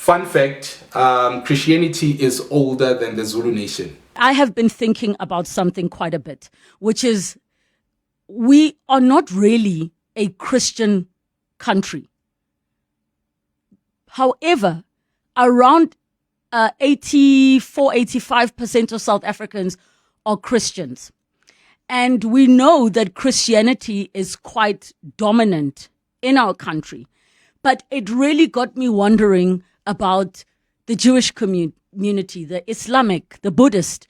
Fun fact, Christianity is older than the Zulu nation. I have been thinking about something quite a bit, which is we are not really a Christian country. However, around 85% of South Africans are Christians. And we know that Christianity is quite dominant in our country. But it really got me wondering about the Jewish community, the Islamic, the Buddhist,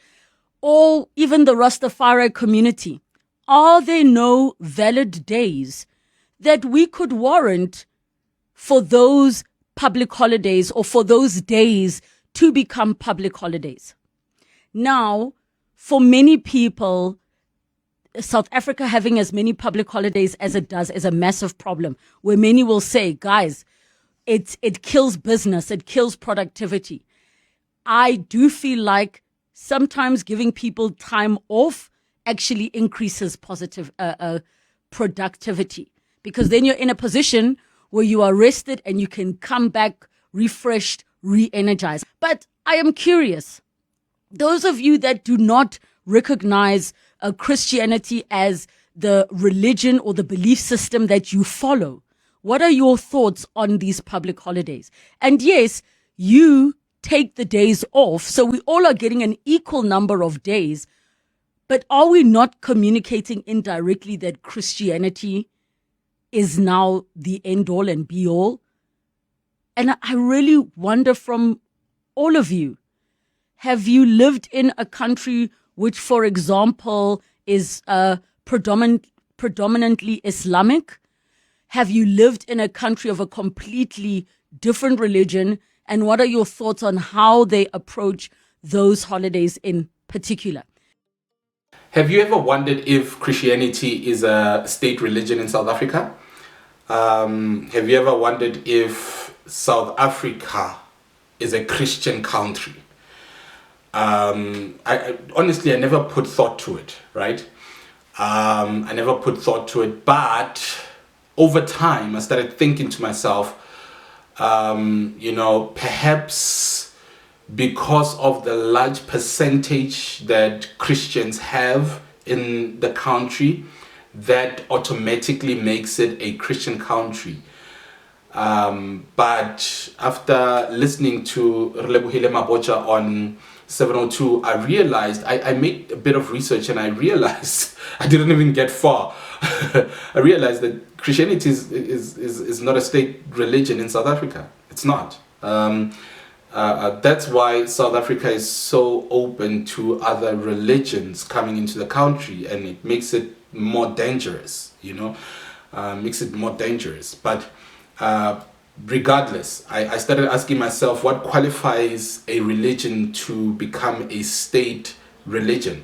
or even the Rastafari community. Are there no valid days that we could warrant for those public holidays or for those days to become public holidays? Now, for many people, South Africa having as many public holidays as it does is a massive problem, where many will say, guys, it kills business, it kills productivity. I do feel like sometimes giving people time off actually increases positive productivity, because then you're in a position where you are rested and you can come back refreshed, re-energized. But I am curious, those of you that do not recognize Christianity as the religion or the belief system that you follow, what are your thoughts on these public holidays? And yes, you take the days off, so we all are getting an equal number of days, but are we not communicating indirectly that Christianity is now the end all and be all? And I really wonder from all of you, have you lived in a country which, for example, is predominantly Islamic? Have you lived in a country of a completely different religion? And what are your thoughts on how they approach those holidays in particular? Have you ever wondered if Christianity is a state religion in South Africa? Have you ever wondered if South Africa is a Christian country? Honestly, I never put thought to it, right? I never put thought to it, but over time, I started thinking to myself, perhaps because of the large percentage that Christians have in the country, that automatically makes it a Christian country. But after listening to Relebogile Mabotja on 702, I realized, I made a bit of research and I realized I didn't even get far. I realized that Christianity is not a state religion in South Africa. It's not. That's why South Africa is so open to other religions coming into the country, and it makes it more dangerous, makes it more dangerous. But regardless, I started asking myself, what qualifies a religion to become a state religion?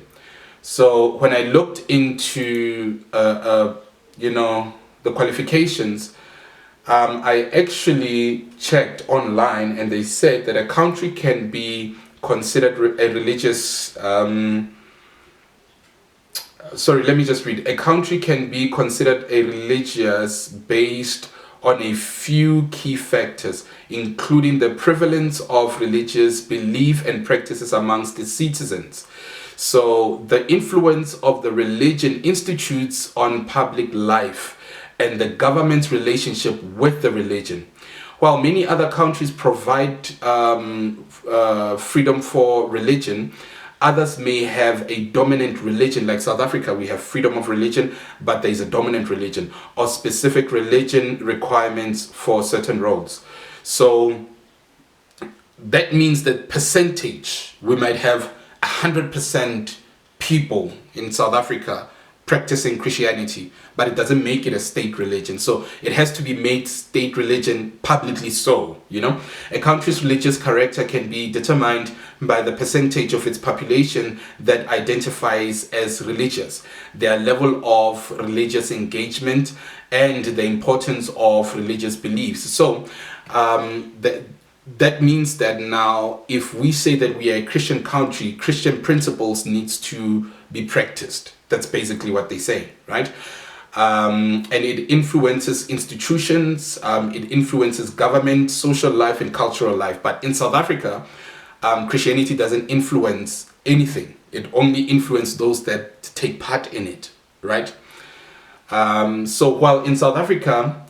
So when I looked into, the qualifications, I actually checked online, and they said that a country can be considered a religious, let me just read. A country can be considered a religious based on a few key factors, including the prevalence of religious belief and practices amongst its citizens. So the influence of the religion institutes on public life and the government's relationship with the religion. While many other countries provide freedom for religion, others may have a dominant religion. Like South Africa, we have freedom of religion, but there is a dominant religion or specific religion requirements for certain roles. So that means that percentage, we might have 100% people in South Africa practicing Christianity, but it doesn't make it a state religion. So it has to be made state religion publicly so, A country's religious character can be determined by the percentage of its population that identifies as religious, their level of religious engagement, and the importance of religious beliefs. So that means that now, if we say that we are a Christian country, Christian principles needs to be practiced. That's basically what they say, right? and it influences institutions, it influences government, social life, and cultural life. But in South Africa, Christianity doesn't influence anything. It only influences those that take part in it, right? So while South Africa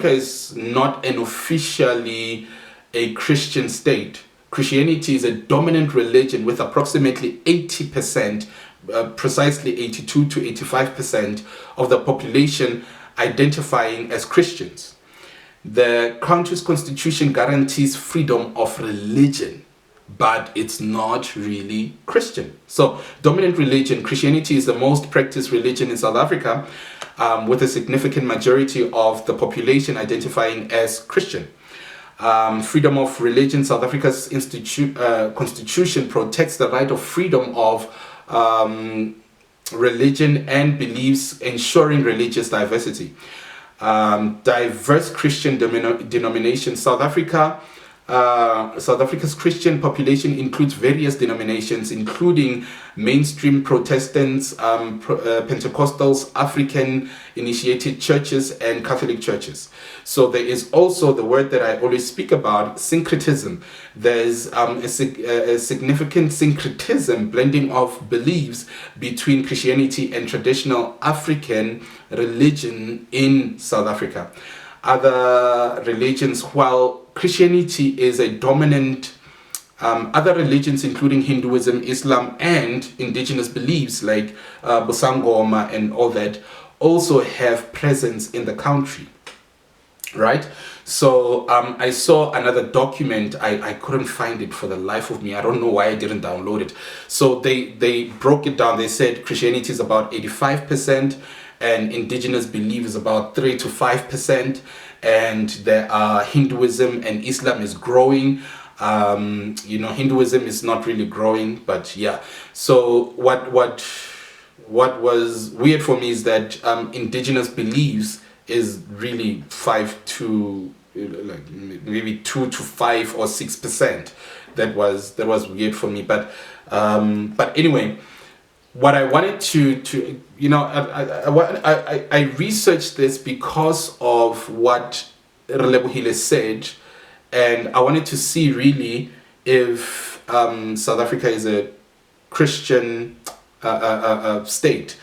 is not an officially a Christian state, Christianity is a dominant religion with approximately 80%, precisely 82 to 85% of the population identifying as Christians. The country's constitution guarantees freedom of religion, but it's not really Christian. So, dominant religion, Christianity is the most practiced religion in South Africa, with a significant majority of the population identifying as Christian. Freedom of religion, South Africa's constitution protects the right of freedom of religion and beliefs, ensuring religious diversity. Diverse Christian denominations. South Africa's Christian population includes various denominations, including mainstream Protestants, Pentecostals, African initiated churches, and Catholic churches. So there is also the word that I always speak about, syncretism. There's a significant syncretism, blending of beliefs between Christianity and traditional African religion in South Africa. Other religions, while Christianity is a dominant, other religions including Hinduism, Islam, and indigenous beliefs like Busangoma and all that also have presence in the country, right? So I saw another document. I couldn't find it for the life of me. I don't know why I didn't download it. So they broke it down. They said Christianity is about 85%, and indigenous belief is about 3 to 5%, and there are Hinduism and Islam is growing. Hinduism is not really growing, but yeah. So what was weird for me is that indigenous beliefs is really 5 to like maybe 2 to 5 or 6%. That was weird for me, but anyway. What I wanted to I researched this because of what Relebogile said, and I wanted to see really if South Africa is a Christian state.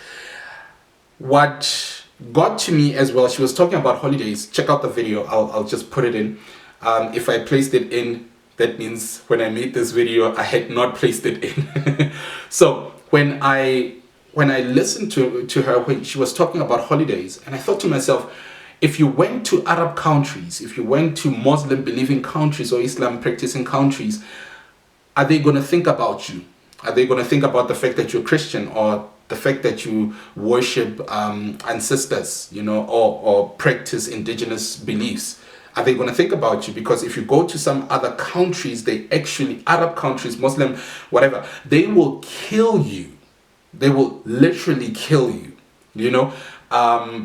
What got to me as well, she was talking about holidays. Check out the video. I'll just put it in. If I placed it in, that means when I made this video, I had not placed it in. So when I listened to her when she was talking about holidays, and I thought to myself, if you went to Arab countries, if you went to Muslim believing countries or Islam practicing countries, are they going to think about you? Are they going to think about the fact that you're Christian, or the fact that you worship ancestors, or practice indigenous beliefs? Are they going to think about you? Because if you go to some other countries, Arab countries, Muslim, whatever, they will kill you. They will literally kill you,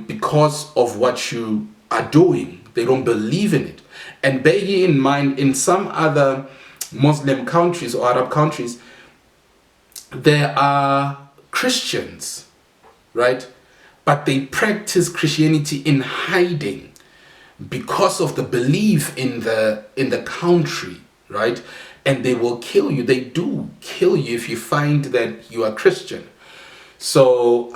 because of what you are doing. They don't believe in it. And bear in mind, in some other Muslim countries or Arab countries, there are Christians, right? But they practice Christianity in hiding, because of the belief in the country, right? And they will kill you. They do kill you if you find that you are Christian. So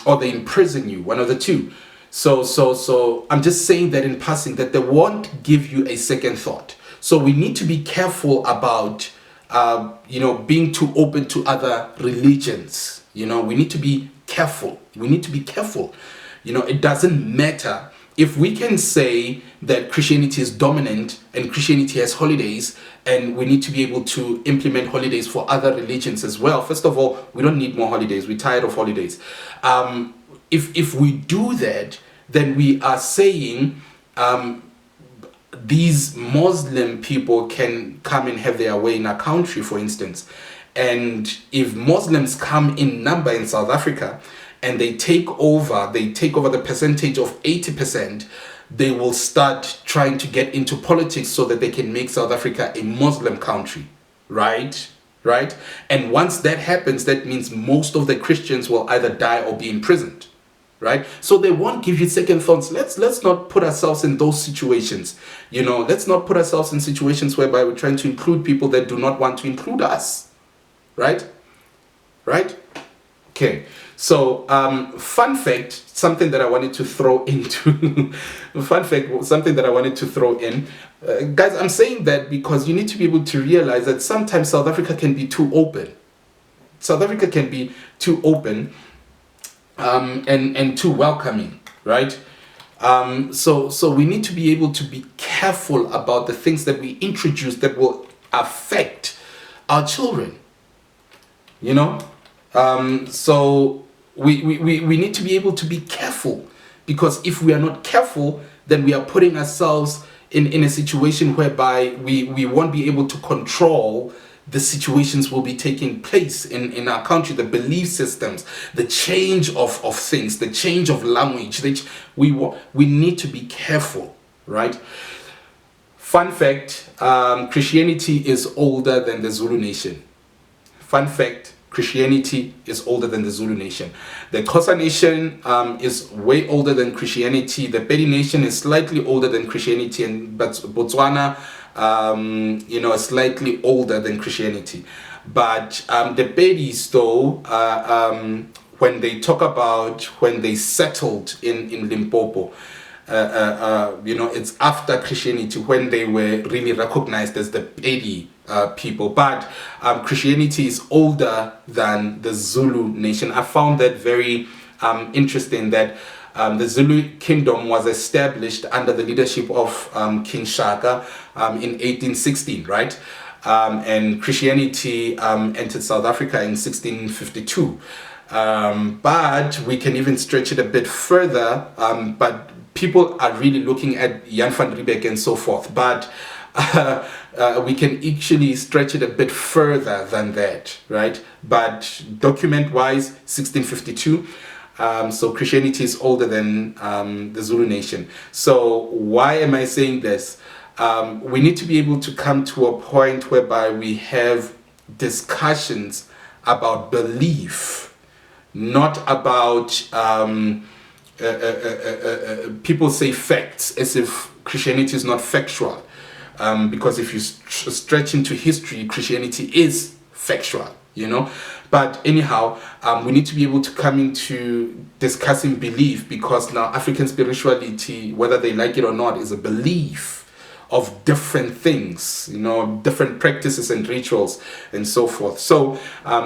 or they imprison you, one of the two. So I'm just saying that in passing, that they won't give you a second thought. So we need to be careful about being too open to other religions. We need to be careful. It doesn't matter. If we can say that Christianity is dominant and Christianity has holidays, and we need to be able to implement holidays for other religions as well. First of all, we don't need more holidays. We're tired of holidays. If we do that, then we are saying these Muslim people can come and have their way in our country, for instance. And if Muslims come in number in South Africa, and they take over the percentage of 80%, they will start trying to get into politics so that they can make South Africa a Muslim country, right? right? And once that happens, that means most of the Christians will either die or be imprisoned, right? So they won't give you second thoughts. Let's not put ourselves in those situations. Let's not put ourselves in situations whereby we're trying to include people that do not want to include us, right? Okay. So, fun fact, something that I wanted to throw into. Fun fact, something that I wanted to throw in. Guys, I'm saying that because you need to be able to realize that sometimes South Africa can be too open. South Africa can be too open and too welcoming, right? So we need to be able to be careful about the things that we introduce that will affect our children, so we need to be able to be careful, because if we are not careful, then we are putting ourselves in a situation whereby we won't be able to control the situations will be taking place in our country, the belief systems, the change of things, the change of language. We need to be careful, right? Fun fact, Christianity is older than the Zulu nation. Fun fact, Christianity is older than the Zulu nation. The Xhosa nation is way older than Christianity. The Pedi nation is slightly older than Christianity, but Botswana, is slightly older than Christianity. But the Pedis, though, when they talk about when they settled in Limpopo, it's after Christianity when they were really recognized as the Pedi people. But Christianity is older than the Zulu nation. I found that very interesting, that the Zulu kingdom was established under the leadership of King Shaka in 1816, right? And Christianity entered South Africa in 1652. But we can even stretch it a bit further, but people are really looking at Jan van Riebeeck and so forth. But we can actually stretch it a bit further than that, right? But document-wise, 1652. So Christianity is older than the Zulu nation. So why am I saying this? We need to be able to come to a point whereby we have discussions about belief, not about people say facts as if Christianity is not factual. Because if you stretch into history, Christianity is factual, But anyhow, we need to be able to come into discussing belief, because now African spirituality, whether they like it or not, is a belief of different things, different practices and rituals and so forth. So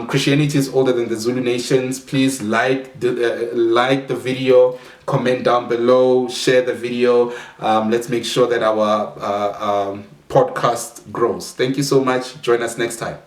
Christianity is older than the Zulu nations. Please like the video, comment down below, share the video. Let's make sure that our podcast grows. Thank you so much. Join us next time.